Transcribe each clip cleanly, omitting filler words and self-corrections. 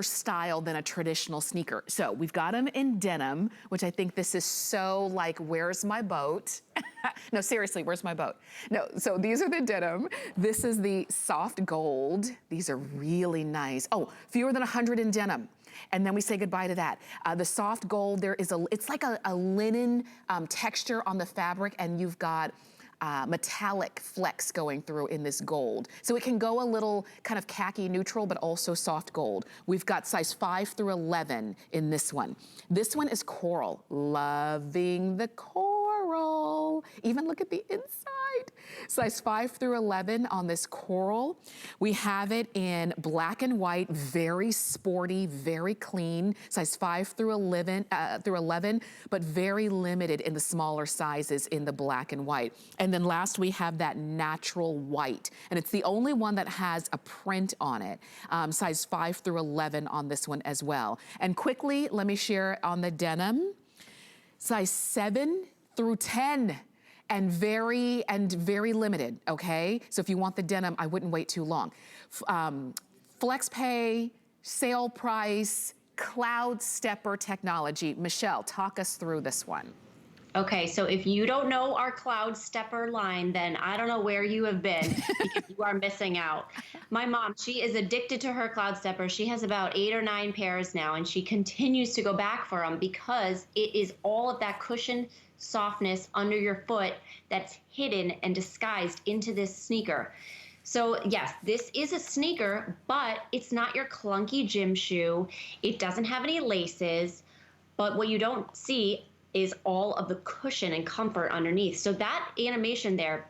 style than a traditional sneaker. So we've got them in denim, which I think this is so like, where's my boat? No, seriously, where's my boat? No, so these are the denim. This is the soft gold. These are really nice. Oh, fewer than 100 in denim. And then we say goodbye to that. The soft gold, it's like a linen texture on the fabric, and you've got metallic flecks going through in this gold. So it can go a little kind of khaki neutral, but also soft gold. We've got size 5 through 11 in this one. This one is coral. Loving the coral. Even look at the inside. Size 5 through 11 on this coral. We have it in black and white, very sporty, very clean. Size 5 through 11, but very limited in the smaller sizes in the black and white. And then last we have that natural white, and it's the only one that has a print on it. Size 5 through 11 on this one as well. And quickly, let me share on the denim, size 7 through 10. And very limited, okay? So if you want the denim, I wouldn't wait too long. Flex pay, sale price, cloud stepper technology. Michelle, talk us through this one. Okay, so if you don't know our Cloud Stepper line, then I don't know where you have been because you are missing out. My mom, she is addicted to her Cloud Stepper. She has about 8 or 9 pairs now, and she continues to go back for them because it is all of that cushion softness under your foot that's hidden and disguised into this sneaker. So yes, this is a sneaker, but it's not your clunky gym shoe. It doesn't have any laces, but what you don't see is all of the cushion and comfort underneath. So that animation there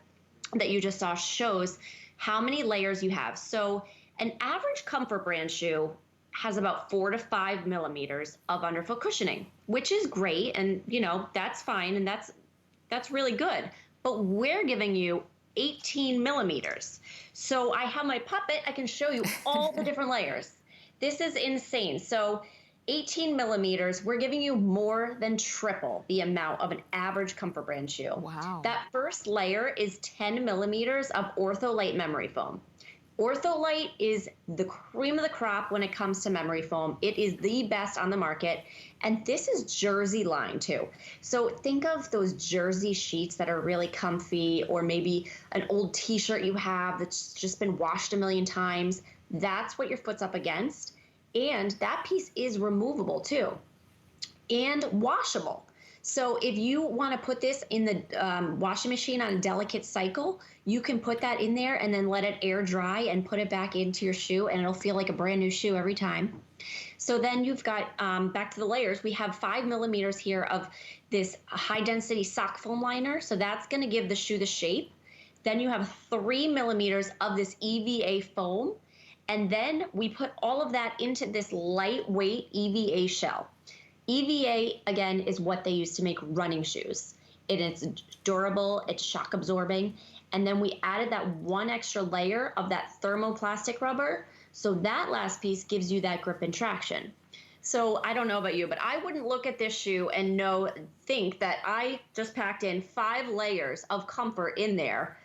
that you just saw shows how many layers you have. So an average comfort brand shoe has about 4 to 5 millimeters of underfoot cushioning, which is great. And you know, that's fine. And that's really good. But we're giving you 18 millimeters. So I have my puppet, I can show you all the different layers. This is insane. So 18 millimeters, we're giving you more than triple the amount of an average comfort brand shoe. Wow. That first layer is 10 millimeters of Ortholite memory foam. Ortholite is the cream of the crop when it comes to memory foam. It is the best on the market. And this is jersey lined too. So think of those jersey sheets that are really comfy, or maybe an old t-shirt you have that's just been washed a million times. That's what your foot's up against. And that piece is removable too, and washable. So if you want to put this in the washing machine on a delicate cycle, you can put that in there and then let it air dry and put it back into your shoe, and it'll feel like a brand new shoe every time. So then you've got, back to the layers, we have 5 millimeters here of this high density sock foam liner. So that's going to give the shoe the shape. Then you have 3 millimeters of this EVA foam. And then we put all of that into this lightweight EVA shell. EVA, again, is what they use to make running shoes. It's durable, it's shock absorbing. And then we added that one extra layer of that thermoplastic rubber. So that last piece gives you that grip and traction. So I don't know about you, but I wouldn't look at this shoe and think that I just packed in 5 layers of comfort in there.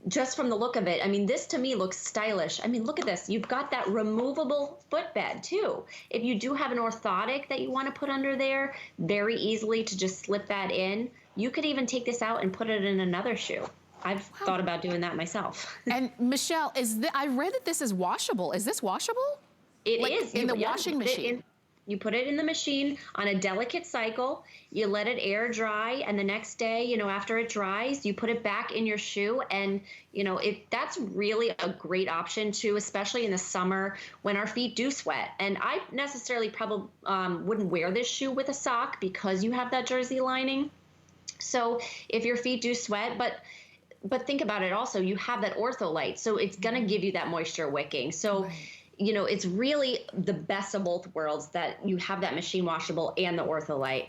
Just from the look of it, I mean, this to me looks stylish. I mean, look at this. You've got that removable footbed too. If you do have an orthotic that you want to put under there, very easily to just slip that in. You could even take this out and put it in another shoe. I've thought about doing that myself. And Michelle, I read that this is washable. Is this washable? It is. In the washing machine. You put it in the machine on a delicate cycle, you let it air dry, and the next day, you know, after it dries, you put it back in your shoe. And, you know, that's really a great option too, especially in the summer when our feet do sweat. And I necessarily probably wouldn't wear this shoe with a sock because you have that jersey lining. So if your feet do sweat, but think about it also, you have that Ortholite, so it's going to give you that moisture wicking. So. Right. You know, it's really the best of both worlds that you have that machine washable and the Ortholite.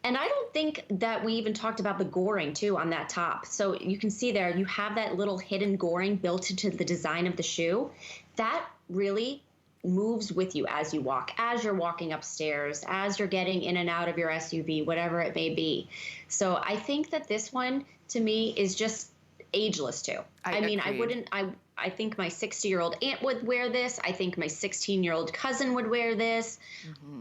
And I don't think that we even talked about the goring too on that top. So you can see there, you have that little hidden goring built into the design of the shoe. That really moves with you as you walk, as you're walking upstairs, as you're getting in and out of your SUV, whatever it may be. So I think that this one to me is just ageless too. I mean, I think my 60-year-old aunt would wear this. I think my 16-year-old cousin would wear this.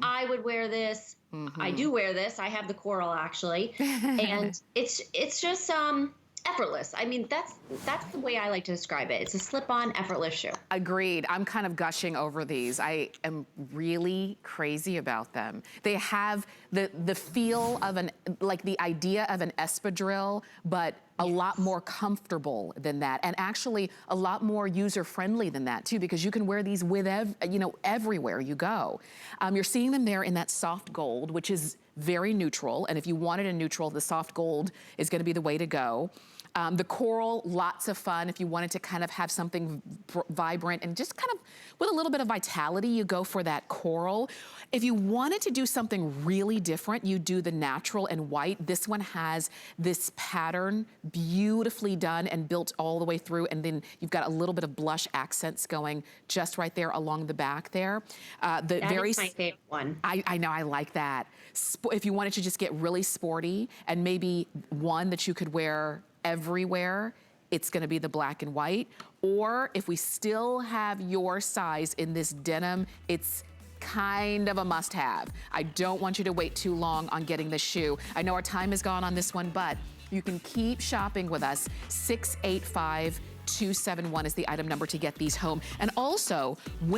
I would wear this. I do wear this. I have the coral actually. And it's just effortless. I mean, that's the way I like to describe it. It's a slip-on effortless shoe. Agreed. I'm kind of gushing over these. I am really crazy about them. They have the feel of like the idea of an espadrille, but a lot more comfortable than that, and actually a lot more user-friendly than that too, because you can wear these with everywhere you go. You're seeing them there in that soft gold, which is very neutral, and if you wanted a neutral, the soft gold is gonna be the way to go. The coral, lots of fun. If you wanted to kind of have something vibrant and just kind of with a little bit of vitality, you go for that coral. If you wanted to do something really different, you do the natural and white. This one has this pattern beautifully done and built all the way through, and then you've got a little bit of blush accents going just right there along the back there. That is my favorite one. I know, I like that. If you wanted to just get really sporty and maybe one that you could wear everywhere, it's gonna be the black and white. Or if we still have your size in this denim, it's kind of a must-have. I don't want you to wait too long on getting this shoe. I know our time is gone on this one, but you can keep shopping with us. 685-271 is the item number to get these home. And also, when